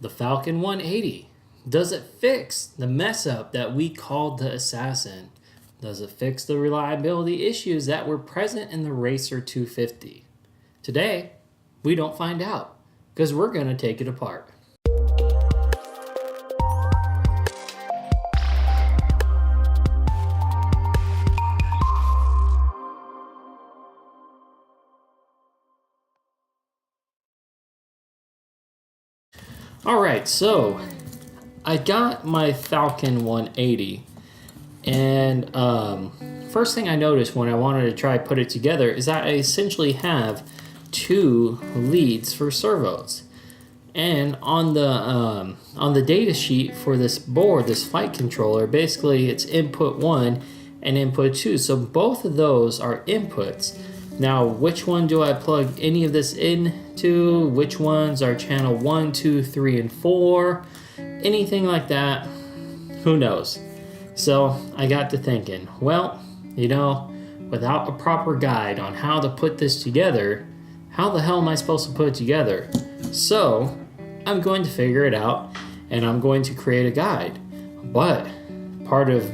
The Falcon 180. Does it fix the mess up that we called the Assassin? Does it fix the reliability issues that were present in the Racer 250? Today, we don't find out because we're going to take it apart. Alright, so I got my Falcon 180 and first thing I noticed when I wanted to try put it together is that I essentially have two leads for servos. And on the data sheet for this board, this flight controller, basically it's input 1 and input 2. So both of those are inputs. Now, which one do I plug any of this into? Which ones are channel 1, 2, 3, and 4? Anything like that, who knows? So I got to thinking, well, without a proper guide on how to put this together, how the hell am I supposed to put it together? So I'm going to figure it out and I'm going to create a guide. But part of,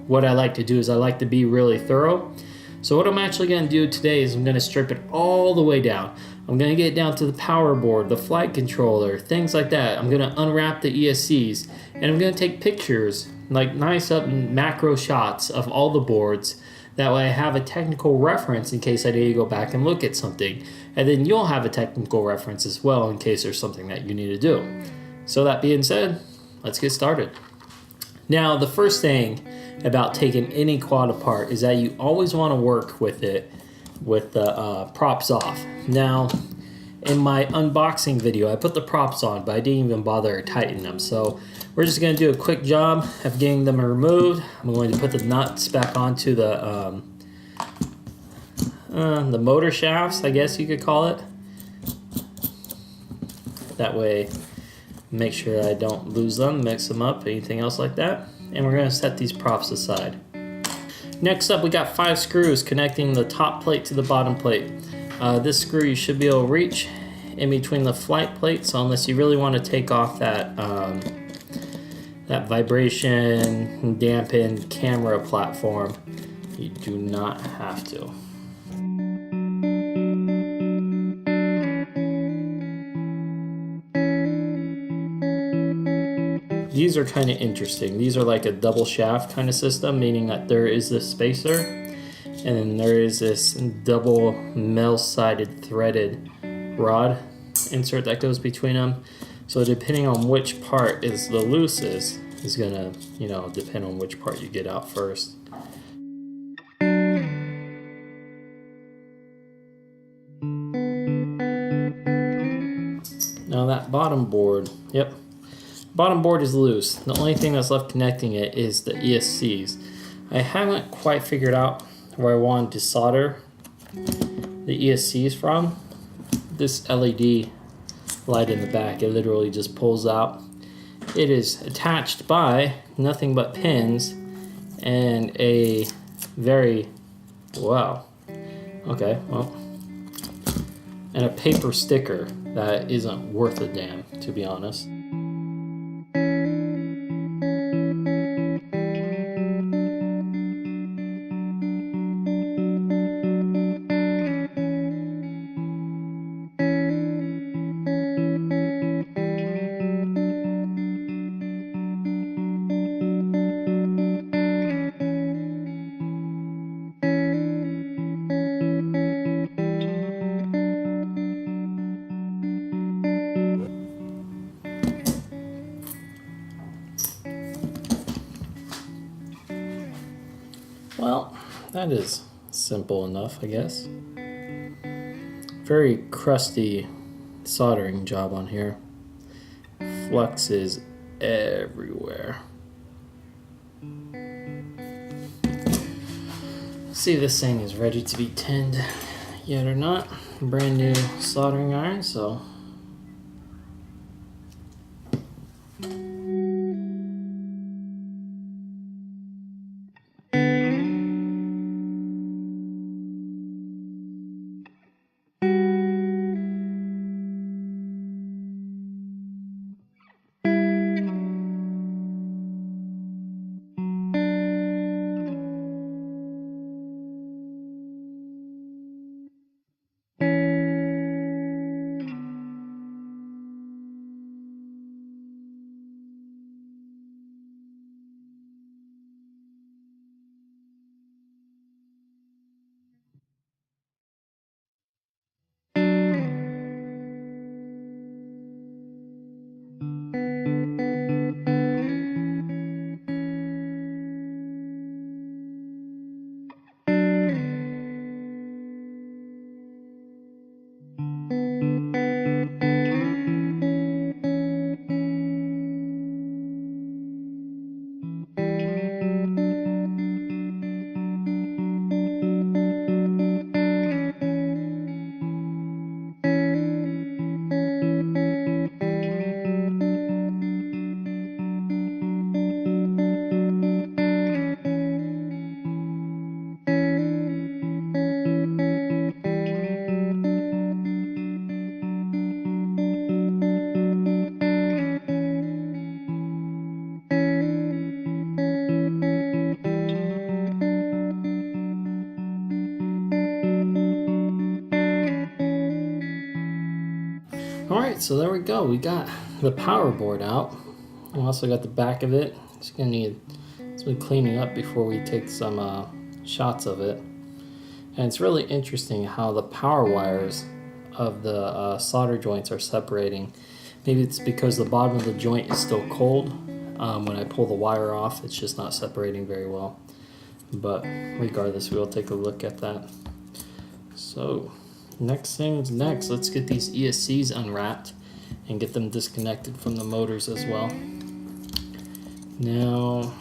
what I like to do is I like to be really thorough. So what I'm actually going to do today is I'm going to strip it all the way down. I'm going to get down to the power board, the flight controller, things like that. I'm going to unwrap the ESCs and I'm going to take pictures, like nice up macro shots of all the boards. That way I have a technical reference in case I need to go back and look at something. And then you'll have a technical reference as well in case there's something that you need to do. So that being said, let's get started. Now, the first thing about taking any quad apart is that you always want to work with it with the props off. Now, in my unboxing video, I put the props on, but I didn't even bother to tighten them. So we're just going to do a quick job of getting them removed. I'm going to put the nuts back onto the motor shafts, I guess you could call it. That way, make sure I don't lose them, mix them up, anything else like that. And we're going to set these props aside. Next up, we got 5 screws connecting the top plate to the bottom plate. This screw you should be able to reach in between the flight plate, so unless you really want to take off that that vibration dampened camera platform, you do not have to. These are kind of interesting. These are like a double shaft kind of system, meaning that there is this spacer and then there is this double mill-sided threaded rod insert that goes between them. So depending on which part is the loosest is gonna, depend on which part you get out first. Now that bottom board, bottom board is loose. The only thing that's left connecting it is the ESCs. I haven't quite figured out where I wanted to solder the ESCs from. This LED light in the back, it literally just pulls out. It is attached by nothing but pins and a very, and a paper sticker that isn't worth a damn, to be honest. Well, that is simple enough, I guess. Very crusty soldering job on here. Flux is everywhere. See if this thing is ready to be tinned yet or not. Brand new soldering iron, so so there we go. We got the power board out. We also got the back of it. It's gonna need some cleaning up before we take some shots of it. And it's really interesting how the power wires of the solder joints are separating. Maybe it's because the bottom of the joint is still cold. When I pull the wire off, it's just not separating very well. But regardless, we'll take a look at that. So next thing's next. Let's get these ESCs unwrapped and get them disconnected from the motors as well. Now,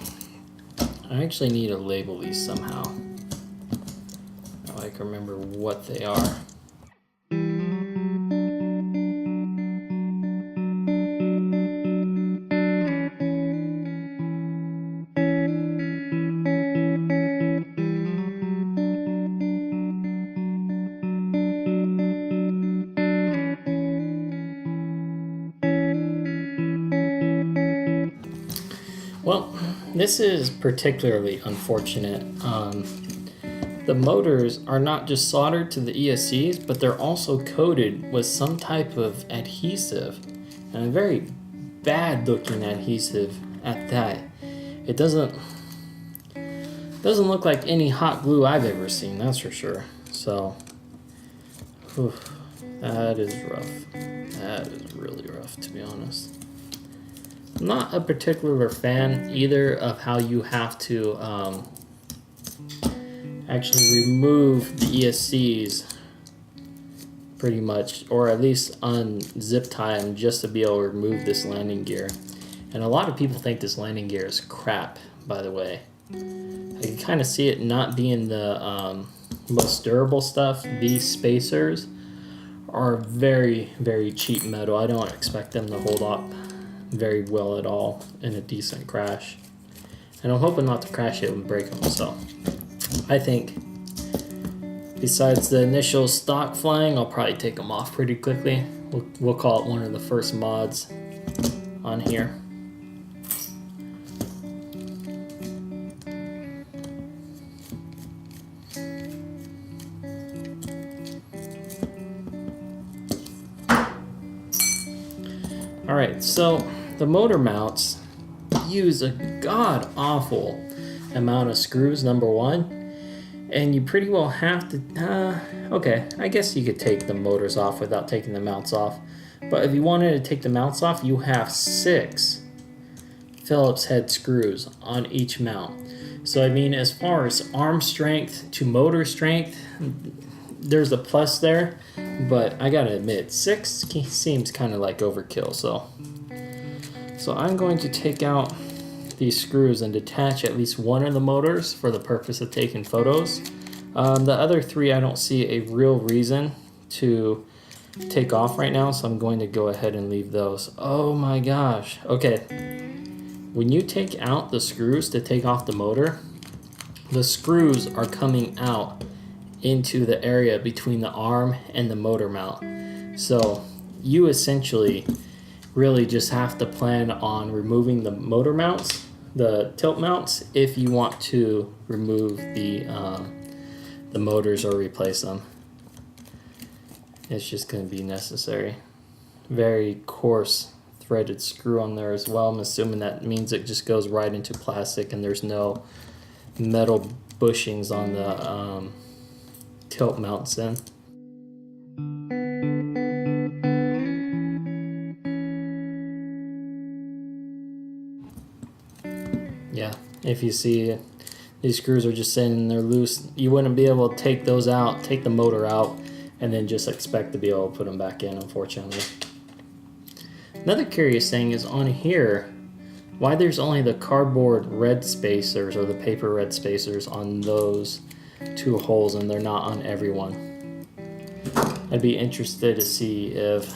I actually need to label these somehow. I can remember what they are. Well, this is particularly unfortunate. The motors are not just soldered to the ESCs, but they're also coated with some type of adhesive, and a very bad looking adhesive at that. It doesn't look like any hot glue I've ever seen, that's for sure. So, whew, that is rough. That is really rough, to be honest. I'm not a particular fan either of how you have to actually remove the ESCs pretty much, or at least unzip tie them just to be able to remove this landing gear. And a lot of people think this landing gear is crap, by the way. I can kind of see it not being the most durable stuff. These spacers are very, very cheap metal. I don't expect them to hold up very well at all in a decent crash. And I'm hoping not to crash it and break them, so I think besides the initial stock flying, I'll probably take them off pretty quickly. We'll call it one of the first mods on here. Alright, so the motor mounts use a god-awful amount of screws, number one, and you pretty well have to, okay, I guess you could take the motors off without taking the mounts off, but if you wanted to take the mounts off, you have 6 Phillips head screws on each mount. So I mean, as far as arm strength to motor strength, there's a plus there, but I gotta admit, 6 seems kind of like overkill. So I'm going to take out these screws and detach at least one of the motors for the purpose of taking photos. The other 3 I don't see a real reason to take off right now, so I'm going to go ahead and leave those. Oh my gosh. Okay, when you take out the screws to take off the motor, the screws are coming out into the area between the arm and the motor mount. So you essentially really just have to plan on removing the motor mounts, the tilt mounts, if you want to remove the motors or replace them. It's just going to be necessary. Very coarse threaded screw on there as well. I'm assuming that means it just goes right into plastic and there's no metal bushings on the tilt mounts in. Yeah, if you see these screws are just sitting there loose, you wouldn't be able to take those out, take the motor out, and then just expect to be able to put them back in, unfortunately. Another curious thing is on here, why there's only the cardboard red spacers or the paper red spacers on those 2 holes and they're not on everyone. I'd be interested to see if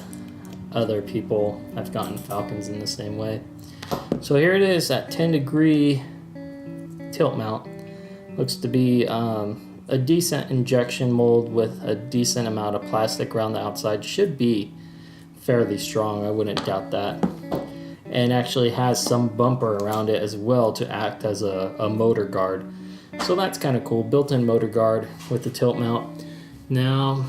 other people have gotten Falcons in the same way. So here it is at 10-degree tilt mount. Looks to be a decent injection mold with a decent amount of plastic around the outside. Should be fairly strong, I wouldn't doubt that. And actually has some bumper around it as well to act as a motor guard. So that's kind of cool, built-in motor guard with the tilt mount. Now,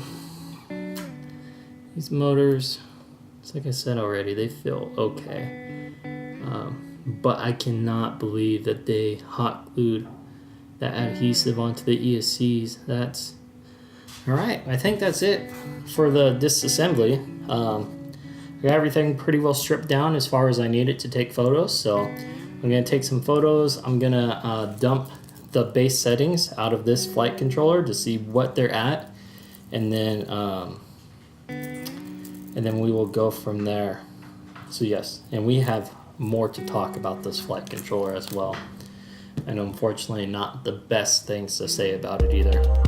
these motors like I said already, they feel okay. But I cannot believe that they hot glued that adhesive onto the ESCs. That's all right. I think that's it for the disassembly. I got everything pretty well stripped down as far as I need it to take photos. So I'm gonna take some photos. I'm gonna dump the base settings out of this flight controller to see what they're at, and then we will go from there. So yes, and we have more to talk about this flight controller as well, and unfortunately not the best things to say about it either.